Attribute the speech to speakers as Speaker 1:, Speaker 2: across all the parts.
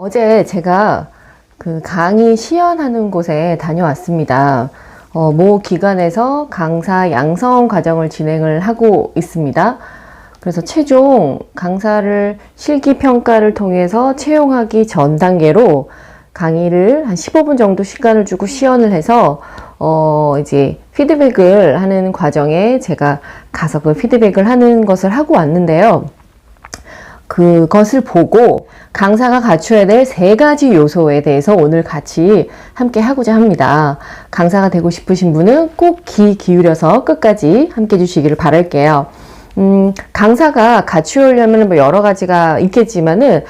Speaker 1: 어제 제가 그 강의 시연하는 곳에 다녀왔습니다. 모 기관에서 강사 양성 과정을 진행을 하고 있습니다. 그래서 최종 강사를 실기평가를 통해서 채용하기 전 단계로 강의를 한 15분 정도 시간을 주고 시연을 해서 이제 피드백을 하는 과정에 제가 가서 그 피드백을 하는 것을 하고 왔는데요. 그것을 보고 강사가 갖춰야 될 3가지 요소에 대해서 오늘 같이 함께 하고자 합니다. 강사가 되고 싶으신 분은 꼭 귀 기울여서 끝까지 함께 해주시기를 바랄게요. 강사가 갖추려면 뭐 여러 가지가 있겠지만은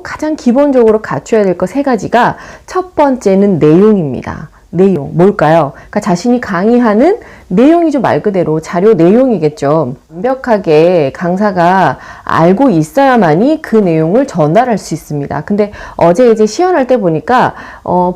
Speaker 1: 가장 기본적으로 갖춰야 될 것 3가지가 첫 번째는 내용입니다. 내용 뭘까요? 그러니까 자신이 강의하는 내용이죠. 말 그대로 자료 내용이겠죠. 완벽하게 강사가 알고 있어야만이 그 내용을 전달할 수 있습니다. 근데 어제 이제 시연할 때 보니까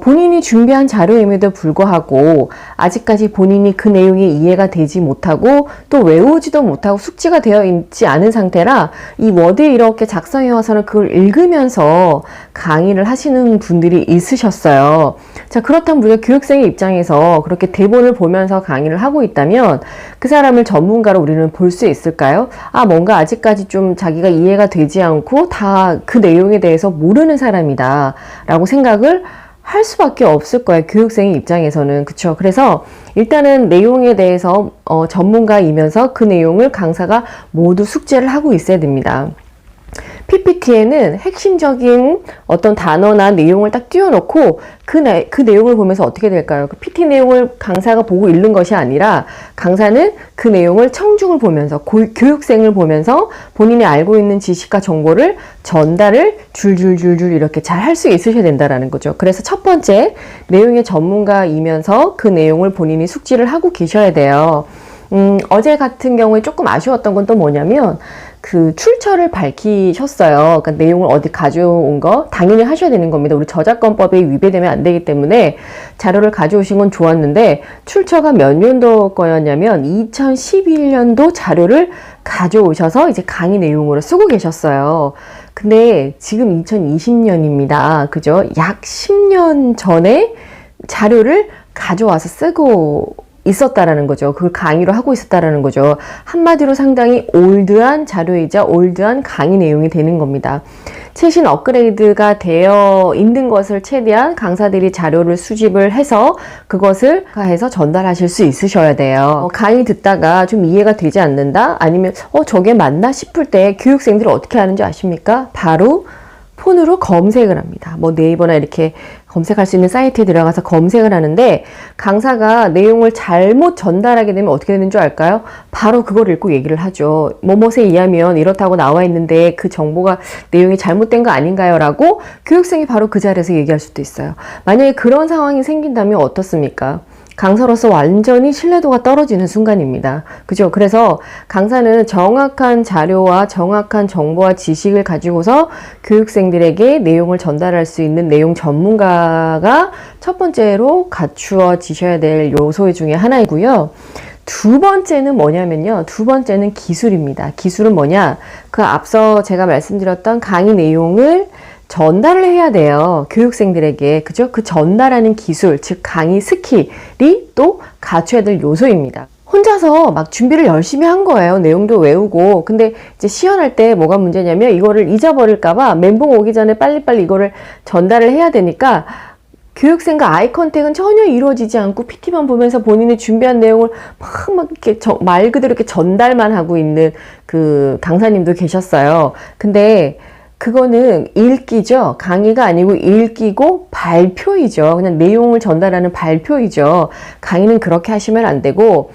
Speaker 1: 본인이 준비한 자료임에도 불구하고 아직까지 본인이 그 내용이 이해가 되지 못하고 또 외우지도 못하고 숙지가 되어 있지 않은 상태라 이 워드에 이렇게 작성해 와서는 그걸 읽으면서 강의를 하시는 분들이 있으셨어요. 자, 그렇다면 우리가 교육생의 입장에서 그렇게 대본을 보면서 강의를 하고 있다면 그 사람을 전문가로 우리는 볼 수 있을까요? 뭔가 아직까지 좀 자기가 이해가 되지 않고 다 그 내용에 대해서 모르는 사람이다 라고 생각을 할 수밖에 없을 거예요. 교육생의 입장에서는. 그쵸? 그래서 일단은 내용에 대해서 전문가이면서 그 내용을 강사가 모두 숙지를 하고 있어야 됩니다. PPT에는 핵심적인 어떤 단어나 내용을 딱 띄워놓고 그 내용을 보면서 어떻게 될까요? 그 PT 내용을 강사가 보고 읽는 것이 아니라 강사는 그 내용을 청중을 보면서 교육생을 보면서 본인이 알고 있는 지식과 정보를 전달을 줄줄줄줄 이렇게 잘 할 수 있으셔야 된다는 거죠. 그래서 첫 번째, 내용의 전문가이면서 그 내용을 본인이 숙지를 하고 계셔야 돼요. 어제 같은 경우에 조금 아쉬웠던 건 또 뭐냐면 그 출처를 밝히셨어요. 그러니까 내용을 어디 가져온 거 당연히 하셔야 되는 겁니다. 우리 저작권법에 위배되면 안 되기 때문에 자료를 가져오신 건 좋았는데 출처가 몇 년도 거였냐면 2011년도 자료를 가져오셔서 이제 강의 내용으로 쓰고 계셨어요. 근데 지금 2020년입니다. 그죠? 약 10년 전에 자료를 가져와서 쓰고 있었다라는 거죠. 그걸 강의로 하고 있었다라는 거죠. 한마디로 상당히 올드한 자료이자 올드한 강의 내용이 되는 겁니다. 최신 업그레이드가 되어 있는 것을 최대한 강사들이 자료를 수집을 해서 그것을 해서 전달하실 수 있으셔야 돼요. 강의 듣다가 좀 이해가 되지 않는다? 아니면 저게 맞나 싶을 때 교육생들이 어떻게 하는지 아십니까? 바로 폰으로 검색을 합니다. 뭐 네이버나 이렇게 검색할 수 있는 사이트에 들어가서 검색을 하는데 강사가 내용을 잘못 전달하게 되면 어떻게 되는 줄 알까요? 바로 그걸 읽고 얘기를 하죠. 뭐뭐에 의하면 이렇다고 나와 있는데 그 정보가 내용이 잘못된 거 아닌가요? 라고 교육생이 바로 그 자리에서 얘기할 수도 있어요. 만약에 그런 상황이 생긴다면 어떻습니까? 강사로서 완전히 신뢰도가 떨어지는 순간입니다. 그죠? 그래서 강사는 정확한 자료와 정확한 정보와 지식을 가지고서 교육생들에게 내용을 전달할 수 있는 내용 전문가가 첫 번째로 갖추어지셔야 될 요소 중에 하나이고요. 두 번째는 뭐냐면요. 두 번째는 기술입니다. 기술은 뭐냐? 그 앞서 제가 말씀드렸던 강의 내용을 전달을 해야 돼요. 교육생들에게. 그죠? 그 전달하는 기술, 즉 강의 스킬이 또 갖춰야 될 요소입니다. 혼자서 막 준비를 열심히 한 거예요. 내용도 외우고. 근데 이제 시연할 때 뭐가 문제냐면 이거를 잊어버릴까봐 멘붕 오기 전에 빨리빨리 이거를 전달을 해야 되니까 교육생과 아이 컨택은 전혀 이루어지지 않고 PT만 보면서 본인이 준비한 내용을 막 이렇게 말 그대로 이렇게 전달만 하고 있는 그 강사님도 계셨어요. 근데 그거는 읽기죠. 강의가 아니고 읽기고 발표이죠. 그냥 내용을 전달하는 발표이죠. 강의는 그렇게 하시면 안 되고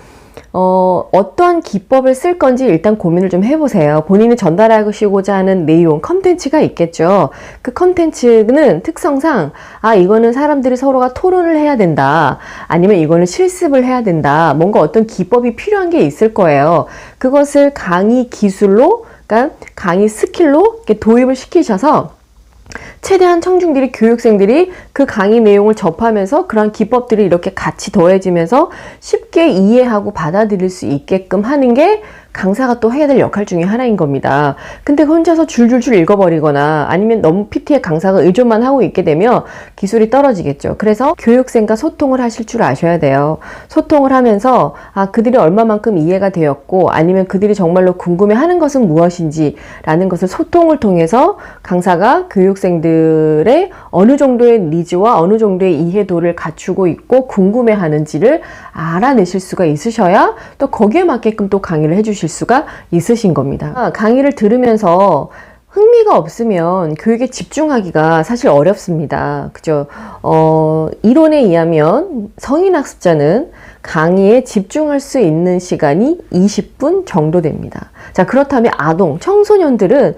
Speaker 1: 어떠한 기법을 쓸 건지 일단 고민을 좀 해보세요. 본인이 전달하시고자 하는 내용, 컨텐츠가 있겠죠. 그 컨텐츠는 특성상 이거는 사람들이 서로가 토론을 해야 된다. 아니면 이거는 실습을 해야 된다. 뭔가 어떤 기법이 필요한 게 있을 거예요. 그것을 강의 기술로, 그러니까 강의 스킬로 이렇게 도입을 시키셔서 최대한 청중들이, 교육생들이 그 강의 내용을 접하면서 그런 기법들이 이렇게 같이 더해지면서 쉽게 이해하고 받아들일 수 있게끔 하는 게 강사가 또 해야 될 역할 중에 하나인 겁니다. 근데 혼자서 줄줄줄 읽어버리거나 아니면 너무 PT에 강사가 의존만 하고 있게 되면 기술이 떨어지겠죠. 그래서 교육생과 소통을 하실 줄 아셔야 돼요. 소통을 하면서 그들이 얼마만큼 이해가 되었고 아니면 그들이 정말로 궁금해하는 것은 무엇인지 라는 것을 소통을 통해서 강사가 교육생들의 어느 정도의 니즈와 어느 정도의 이해도를 갖추고 있고 궁금해하는지를 알아내실 수가 있으셔야 또 거기에 맞게끔 또 강의를 해주실 수가 있으신 겁니다. 강의를 들으면서 흥미가 없으면 교육에 집중하기가 사실 어렵습니다. 그죠? 이론에 의하면 성인학습자는 강의에 집중할 수 있는 시간이 20분 정도 됩니다. 자, 그렇다면 아동, 청소년들은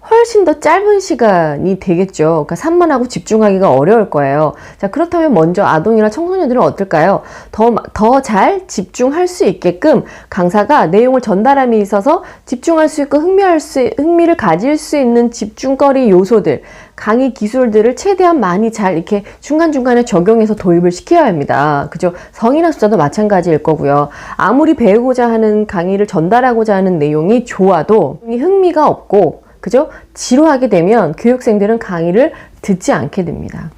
Speaker 1: 훨씬 더 짧은 시간이 되겠죠. 그러니까 산만하고 집중하기가 어려울 거예요. 자, 그렇다면 먼저 아동이나 청소년들은 어떨까요? 더 잘 집중할 수 있게끔 강사가 내용을 전달함에 있어서 집중할 수 있고 흥미를 가질 수 있는 집중거리 요소들, 강의 기술들을 최대한 많이 잘 이렇게 중간중간에 적용해서 도입을 시켜야 합니다. 그죠? 성인학습자도 마찬가지일 거고요. 아무리 배우고자 하는 강의를 전달하고자 하는 내용이 좋아도 흥미가 없고 그죠? 지루하게 되면 교육생들은 강의를 듣지 않게 됩니다.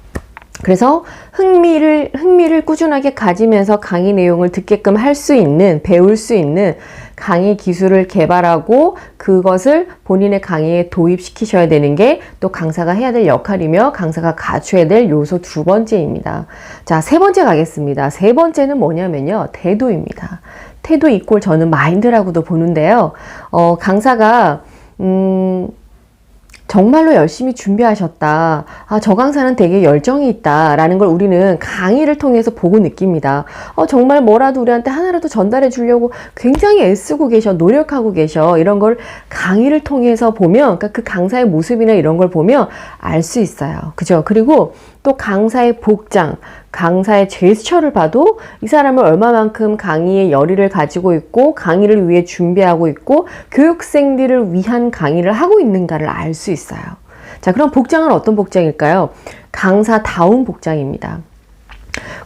Speaker 1: 그래서 흥미를 꾸준하게 가지면서 강의 내용을 듣게끔 할 수 있는, 배울 수 있는 강의 기술을 개발하고 그것을 본인의 강의에 도입시키셔야 되는 게 또 강사가 해야 될 역할이며 강사가 갖춰야 될 요소 두 번째입니다. 자, 세 번째 가겠습니다. 세 번째는 뭐냐면요. 태도입니다. 태도 이꼴 저는 마인드라고도 보는데요. 강사가 정말로 열심히 준비하셨다. 저 강사는 되게 열정이 있다. 라는 걸 우리는 강의를 통해서 보고 느낍니다. 정말 뭐라도 우리한테 하나라도 전달해 주려고 굉장히 애쓰고 계셔. 노력하고 계셔. 이런 걸 강의를 통해서 보면, 그러니까 그 강사의 모습이나 이런 걸 보면 알 수 있어요. 그죠? 그리고 또 강사의 복장, 강사의 제스처를 봐도 이 사람은 얼마만큼 강의에 열의를 가지고 있고 강의를 위해 준비하고 있고 교육생들을 위한 강의를 하고 있는가를 알 수 있어요. 자, 그럼 복장은 어떤 복장일까요? 강사다운 복장입니다.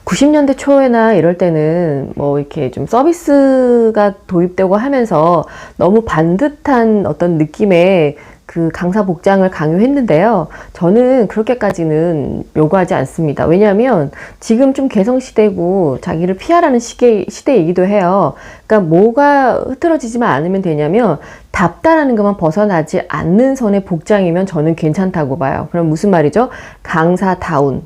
Speaker 1: 90년대 초에나 이럴 때는 뭐 이렇게 좀 서비스가 도입되고 하면서 너무 반듯한 어떤 느낌의 그 강사 복장을 강요했는데요. 저는 그렇게까지는 요구하지 않습니다. 왜냐하면 지금 좀 개성시대고 자기를 피하라는 시대이기도 해요. 그러니까 뭐가 흐트러지지만 않으면 되냐면 답다라는 것만 벗어나지 않는 선의 복장이면 저는 괜찮다고 봐요. 그럼 무슨 말이죠? 강사다운.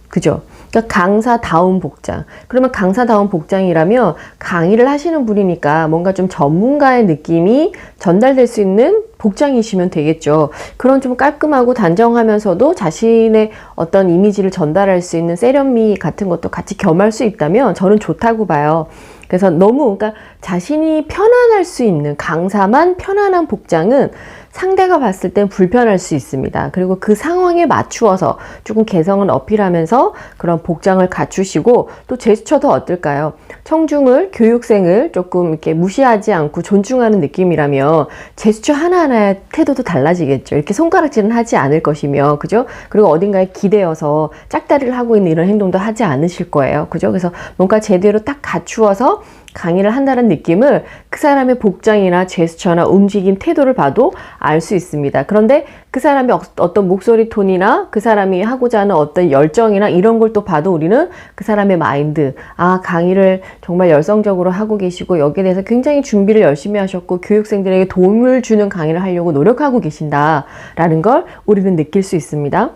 Speaker 1: 그죠? 그러니까 강사다운 복장. 그러면 강사다운 복장이라면 강의를 하시는 분이니까 뭔가 좀 전문가의 느낌이 전달될 수 있는 복장이시면 되겠죠. 그런 좀 깔끔하고 단정하면서도 자신의 어떤 이미지를 전달할 수 있는 세련미 같은 것도 같이 겸할 수 있다면 저는 좋다고 봐요. 그래서 그러니까 자신이 편안할 수 있는 강사만 편안한 복장은 상대가 봤을 땐 불편할 수 있습니다. 그리고 그 상황에 맞추어서 조금 개성을 어필하면서 그런 복장을 갖추시고 또 제스처도 어떨까요? 청중을, 교육생을 조금 이렇게 무시하지 않고 존중하는 느낌이라면 제스처 하나하나의 태도도 달라지겠죠. 이렇게 손가락질은 하지 않을 것이며, 그죠? 그리고 어딘가에 기대어서 짝다리를 하고 있는 이런 행동도 하지 않으실 거예요. 그죠? 그래서 뭔가 제대로 딱 갖추어서 강의를 한다는 느낌을 그 사람의 복장이나 제스처나 움직임, 태도를 봐도 알 수 있습니다. 그런데 그 사람의 어떤 목소리 톤이나 그 사람이 하고자 하는 어떤 열정이나 이런 걸 또 봐도 우리는 그 사람의 마인드, 강의를 정말 열성적으로 하고 계시고 여기에 대해서 굉장히 준비를 열심히 하셨고 교육생들에게 도움을 주는 강의를 하려고 노력하고 계신다라는 걸 우리는 느낄 수 있습니다.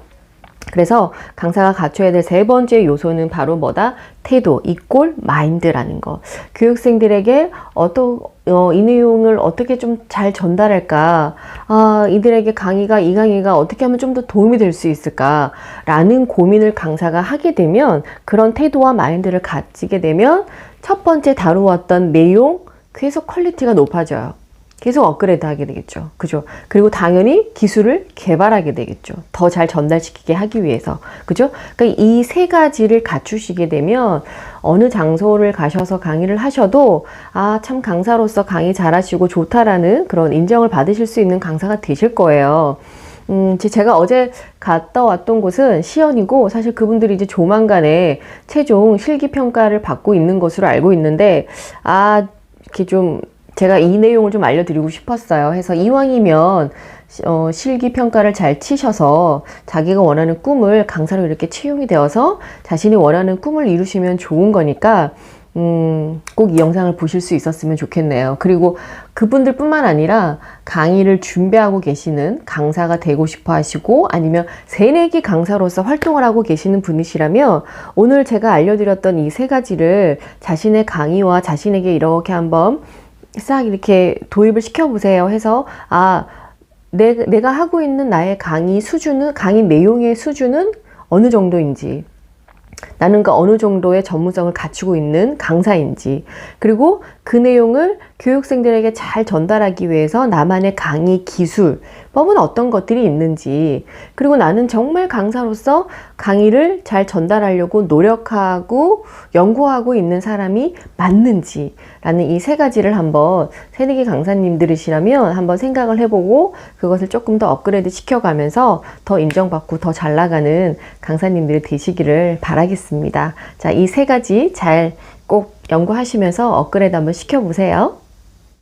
Speaker 1: 그래서 강사가 갖춰야 될 세 번째 요소는 바로 뭐다? 태도, 이꼴 마인드라는 거. 교육생들에게 이 내용을 어떻게 좀 잘 전달할까? 이들에게 이 강의가 어떻게 하면 좀 더 도움이 될 수 있을까? 라는 고민을 강사가 하게 되면, 그런 태도와 마인드를 가지게 되면 첫 번째 다루었던 내용, 계속 퀄리티가 높아져요. 계속 업그레이드 하게 되겠죠. 그죠? 그리고 당연히 기술을 개발하게 되겠죠. 더 잘 전달시키게 하기 위해서. 그죠? 그러니까 이 세 가지를 갖추시게 되면 어느 장소를 가셔서 강의를 하셔도 참 강사로서 강의 잘하시고 좋다라는 그런 인정을 받으실 수 있는 강사가 되실 거예요. 제가 어제 갔다 왔던 곳은 시연이고, 사실 그분들이 이제 조만간에 최종 실기평가를 받고 있는 것으로 알고 있는데, 이렇게 좀, 제가 이 내용을 좀 알려드리고 싶었어요. 해서 이왕이면, 실기평가를 잘 치셔서 자기가 원하는 꿈을 강사로 이렇게 채용이 되어서 자신이 원하는 꿈을 이루시면 좋은 거니까, 꼭 이 영상을 보실 수 있었으면 좋겠네요. 그리고 그분들 뿐만 아니라 강의를 준비하고 계시는 강사가 되고 싶어 하시고 아니면 새내기 강사로서 활동을 하고 계시는 분이시라면 오늘 제가 알려드렸던 이 세 가지를 자신의 강의와 자신에게 이렇게 한번 싹 이렇게 도입을 시켜보세요. 해서, 내가 하고 있는 나의 강의 수준은, 강의 내용의 수준은 어느 정도인지, 나는 그 어느 정도의 전문성을 갖추고 있는 강사인지, 그리고 그 내용을 교육생들에게 잘 전달하기 위해서 나만의 강의 기술법은 어떤 것들이 있는지, 그리고 나는 정말 강사로서 강의를 잘 전달하려고 노력하고 연구하고 있는 사람이 맞는지 라는 이 세 가지를 한번 새내기 강사님들이시라면 한번 생각을 해보고 그것을 조금 더 업그레이드 시켜가면서 더 인정받고 더 잘 나가는 강사님들이 되시기를 바라겠습니다. 자, 이 세 가지 잘 꼭 연구하시면서 업그레이드 한번 시켜보세요.